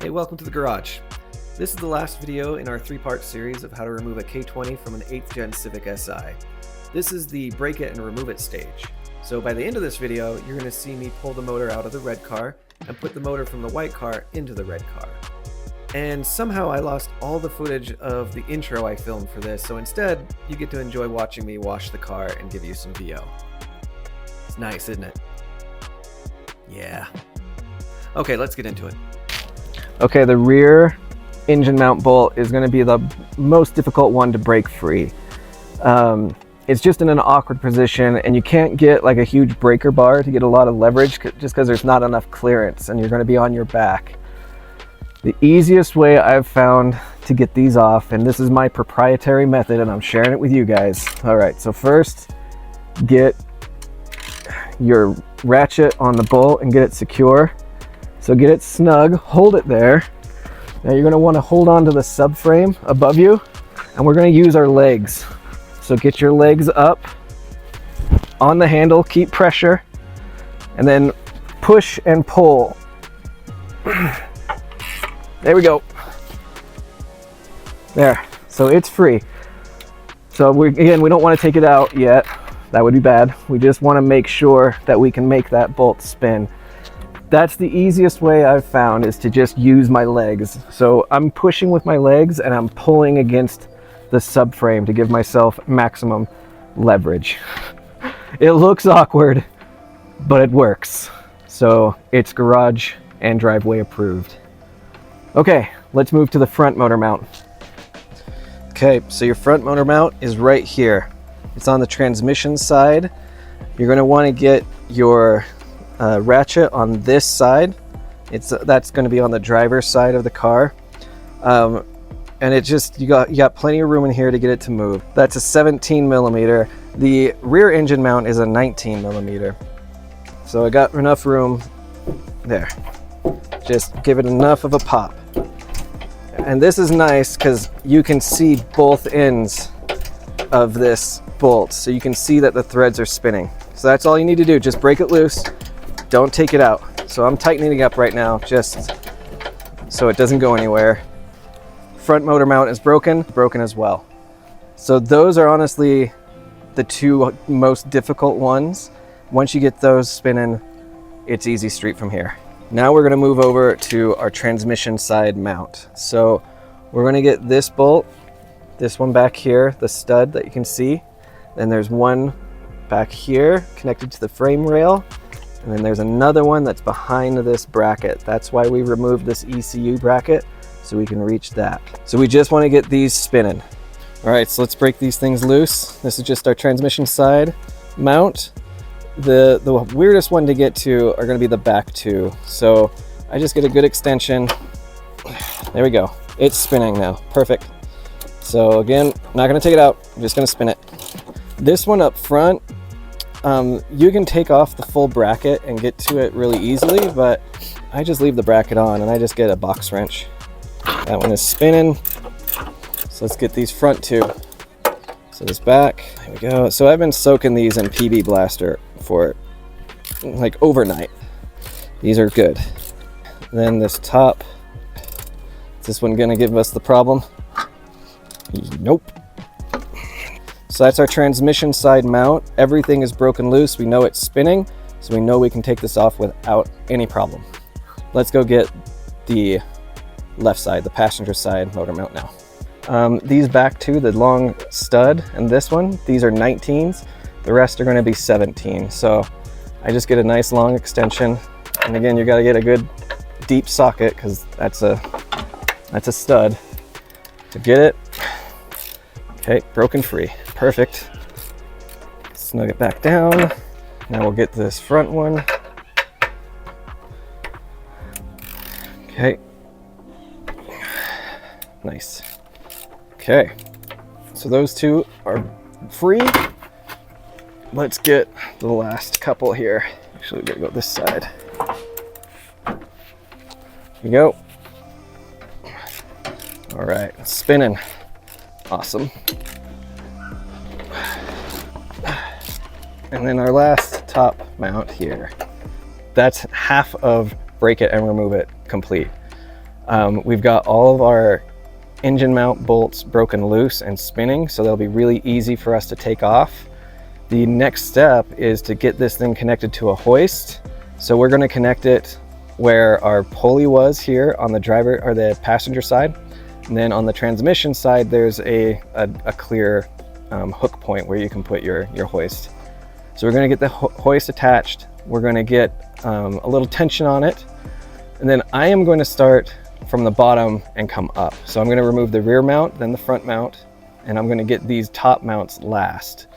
Hey, welcome to the garage. This is the last video in our three-part series of how to remove a K20 from an 8th Gen Civic Si. This is the break it and remove it stage. So by the end of this video, you're going to see me pull the motor out of the red car and put the motor from the white car into the red car. And somehow I lost all the footage of the intro I filmed for this, so instead you get to enjoy watching me wash the car and give you some VO. It's nice, isn't it? Yeah. Okay, let's get into it. Okay, the rear engine mount bolt is going to be the most difficult one to break free. It's just in an awkward position, and you can't get like a huge breaker bar to get a lot of leverage just because there's not enough clearance and you're going to be on your back. The easiest way I've found to get these off, and this is my proprietary method and I'm sharing it with you guys. All right, so first get your ratchet on the bolt and get it secure. So get it snug, hold it there. Now you're going to want to hold on to the subframe above you, and we're going to use our legs. So get your legs up on the handle, keep pressure, and then push and pull. There we go. There, so it's free. So we don't want to take it out yet. That would be bad. We just want to make sure that we can make that bolt spin. That's the easiest way I've found, is to just use my legs. So I'm pushing with my legs and I'm pulling against the subframe to give myself maximum leverage. It looks awkward, but it works. So it's garage and driveway approved. Okay, let's move to the front motor mount. Okay, so your front motor mount is right here. It's on the transmission side. You're going to want to get your ratchet on this side. That's going to be on the driver's side of the car, and you got plenty of room in here to get it to move. That's a 17 millimeter. The rear engine mount is a 19 millimeter, so I got enough room there. Just give it enough of a pop, and this is nice because you can see both ends of this bolt, so you can see that the threads are spinning. So that's all you need to do. Just break it loose. Don't take it out. So I'm tightening it up right now just so it doesn't go anywhere. Front motor mount is broken as well. So those are honestly the two most difficult ones. Once you get those spinning, it's easy street from here. Now we're going to move over to our transmission side mount. So we're going to get this bolt, this one back here, the stud that you can see. Then there's one back here connected to the frame rail. And then there's another one that's behind this bracket. That's why we removed this ECU bracket, so we can reach that. So we just want to get these spinning. All right, so let's break these things loose. This is just our transmission side mount. The weirdest one to get to are going to be the back two. So I just get a good extension. There we go. It's spinning now. Perfect. So again, I'm not going to take it out. I'm just going to spin it. This one up front, you can take off the full bracket and get to it really easily, but I just leave the bracket on and I just get a box wrench. That one is spinning. So let's get these front two. So this back, there we go. So I've been soaking these in PB Blaster for like overnight. These are good. Then this top, is this one gonna give us the problem? Nope. So that's our transmission side mount. Everything is broken loose. We know it's spinning, so we know we can take this off without any problem. Let's go get the left side, the passenger side motor mount now. These back two, the long stud and this one, these are 19s. The rest are going to be 17. So I just get a nice long extension. And again, you got to get a good deep socket because that's a stud to get it. Okay, broken free. Perfect. Snug it back down. Now we'll get this front one. Okay. Nice. Okay. So those two are free. Let's get the last couple here. Actually, we gotta go this side. Here we go. All right, it's spinning. Awesome. And then our last top mount here. That's half of break it and remove it complete. We've got all of our engine mount bolts broken loose and spinning, so they'll be really easy for us to take off. The next step is to get this thing connected to a hoist. So we're going to connect it where our pulley was here on the driver or the passenger side. And then on the transmission side, there's a clear hook point where you can put your hoist. So we're going to get the hoist attached. We're going to get a little tension on it. And then I am going to start from the bottom and come up. So I'm going to remove the rear mount, then the front mount, and I'm going to get these top mounts last.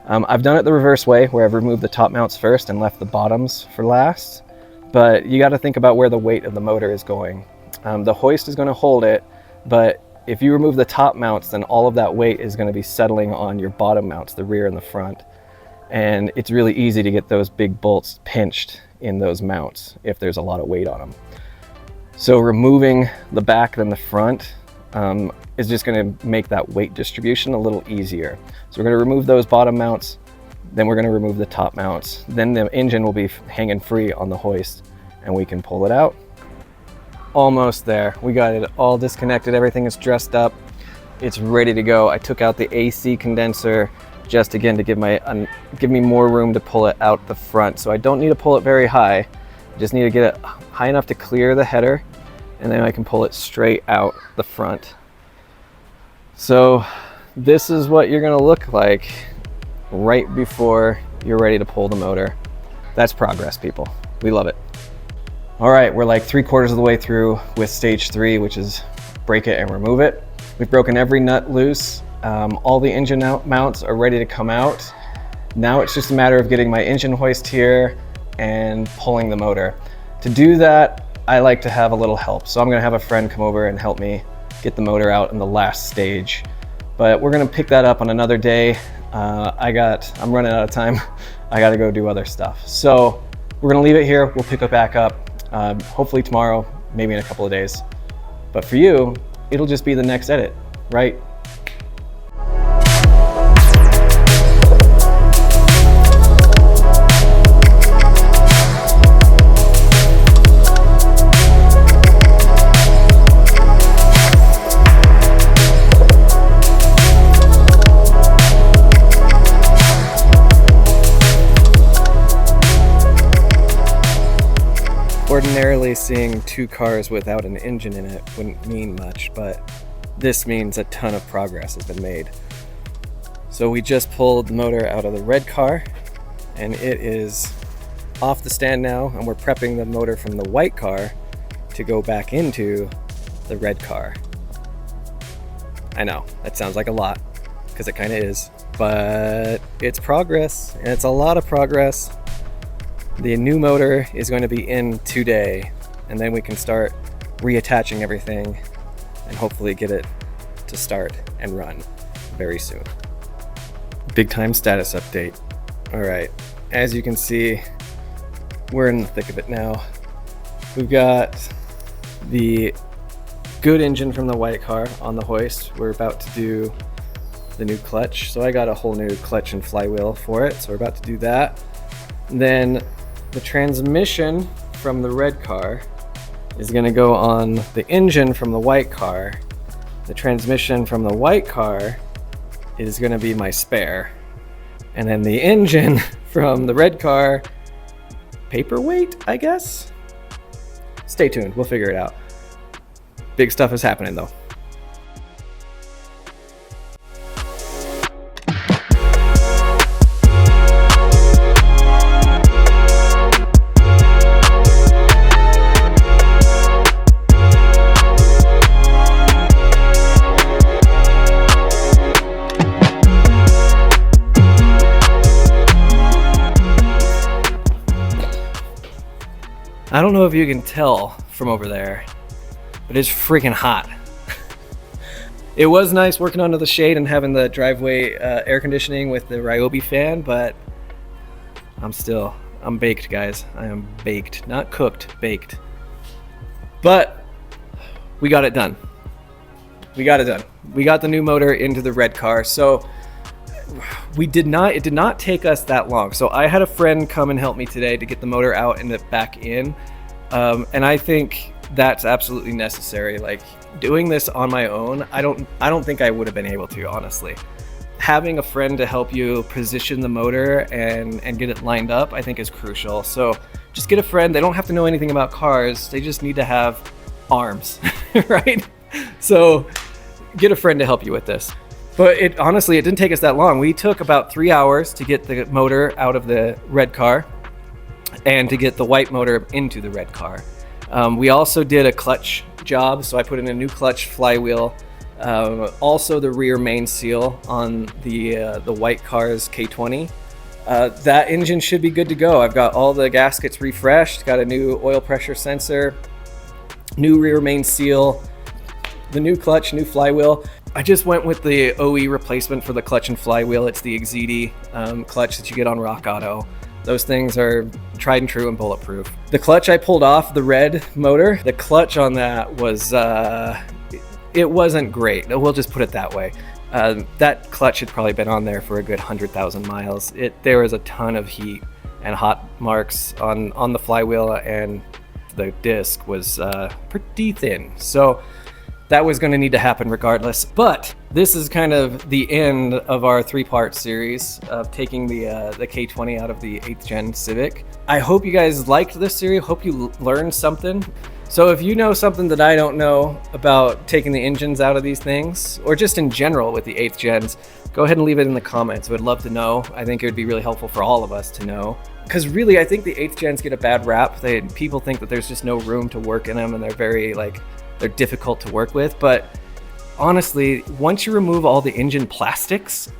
I've done it the reverse way, where I've removed the top mounts first and left the bottoms for last. But you got to think about where the weight of the motor is going. The hoist is going to hold it, but if you remove the top mounts, then all of that weight is going to be settling on your bottom mounts, the rear and the front. And it's really easy to get those big bolts pinched in those mounts if there's a lot of weight on them. So removing the back than the front is just going to make that weight distribution a little easier. So we're going to remove those bottom mounts, then we're going to remove the top mounts. Then the engine will be hanging free on the hoist and we can pull it out. Almost there. We got it all disconnected. Everything is dressed up. It's ready to go. I took out the AC condenser just again to give me more room to pull it out the front. So I don't need to pull it very high. I just need to get it high enough to clear the header, and then I can pull it straight out the front. So this is what you're gonna look like right before you're ready to pull the motor. That's progress, people. We love it. All right, we're like 3/4 of the way through with stage 3, which is break it and remove it. We've broken every nut loose. All the engine mounts are ready to come out. Now it's just a matter of getting my engine hoist here and pulling the motor. To do that, I like to have a little help. So I'm gonna have a friend come over and help me get the motor out in the last stage. But we're gonna pick that up on another day. I'm running out of time. I gotta go do other stuff. So we're gonna leave it here. We'll pick it back up, hopefully tomorrow, maybe in a couple of days. But for you, it'll just be the next edit, right? Ordinarily, seeing 2 cars without an engine in it wouldn't mean much, but this means a ton of progress has been made. So we just pulled the motor out of the red car, and it is off the stand now, and we're prepping the motor from the white car to go back into the red car. I know, that sounds like a lot, because it kind of is, but it's progress, and it's a lot of progress. The new motor is going to be in today, and then we can start reattaching everything and hopefully get it to start and run very soon. Big time status update. All right, as you can see, we're in the thick of it now. We've got the good engine from the white car on the hoist. We're about to do the new clutch. So I got a whole new clutch and flywheel for it. So we're about to do that. And then the transmission from the red car is going to go on the engine from the white car. The transmission from the white car is going to be my spare. And then the engine from the red car, paperweight, I guess? Stay tuned, we'll figure it out. Big stuff is happening though. I don't know if you can tell from over there, but it's freaking hot. It was nice working under the shade and having the driveway air conditioning with the Ryobi fan, but I'm baked, guys. I am baked, not cooked, baked. But we got it done. We got it done. We got the new motor into the red car. So it did not take us that long. So I had a friend come and help me today to get the motor out and it back in. And I think that's absolutely necessary. Like doing this on my own, I don't think I would have been able to, honestly. Having a friend to help you position the motor and get it lined up, I think is crucial. So just get a friend. They don't have to know anything about cars. They just need to have arms, right? So get a friend to help you with this. But honestly, it didn't take us that long. We took about 3 hours to get the motor out of the red car and to get the white motor into the red car. We also did a clutch job. So I put in a new clutch flywheel, also the rear main seal on the white car's K20. That engine should be good to go. I've got all the gaskets refreshed, got a new oil pressure sensor, new rear main seal, the new clutch, new flywheel. I just went with the OE replacement for the clutch and flywheel. It's the Exidi clutch that you get on Rock Auto. Those things are tried and true and bulletproof. The clutch I pulled off the red motor, the clutch on that was, it wasn't great. We'll just put it that way. That clutch had probably been on there for a good 100,000 miles. There was a ton of heat and hot marks on the flywheel, and the disc was pretty thin. So that was going to need to happen regardless. But this is kind of the end of our 3-part series of taking the K20 out of the 8th Gen Civic. I hope you guys liked this series. Hope you learned something. So if you know something that I don't know about taking the engines out of these things, or just in general with the 8th Gens, go ahead and leave it in the comments. I would love to know. I think it would be really helpful for all of us to know. Because really, I think the 8th Gens get a bad rap. People think that there's just no room to work in them, and they're very they're difficult to work with. But honestly, once you remove all the engine plastics,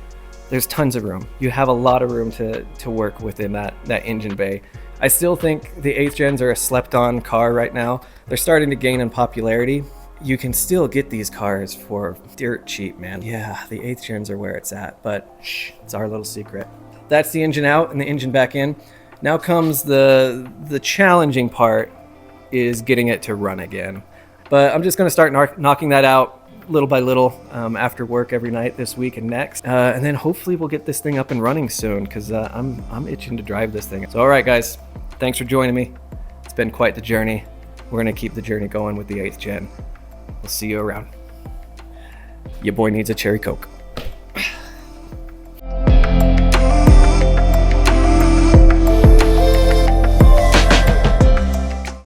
there's tons of room. You have a lot of room to work within that engine bay. I still think the 8th Gens are a slept-on car right now. They're starting to gain in popularity. You can still get these cars for dirt cheap, man. Yeah, the 8th Gens are where it's at, but shh, it's our little secret. That's the engine out and the engine back in. Now comes the challenging part, is getting it to run again. But I'm just gonna start knocking that out little by little after work every night this week and next. And then hopefully we'll get this thing up and running soon, because I'm itching to drive this thing. So all right, guys, thanks for joining me. It's been quite the journey. We're gonna keep the journey going with the 8th Gen. We'll see you around. Your boy needs a cherry Coke.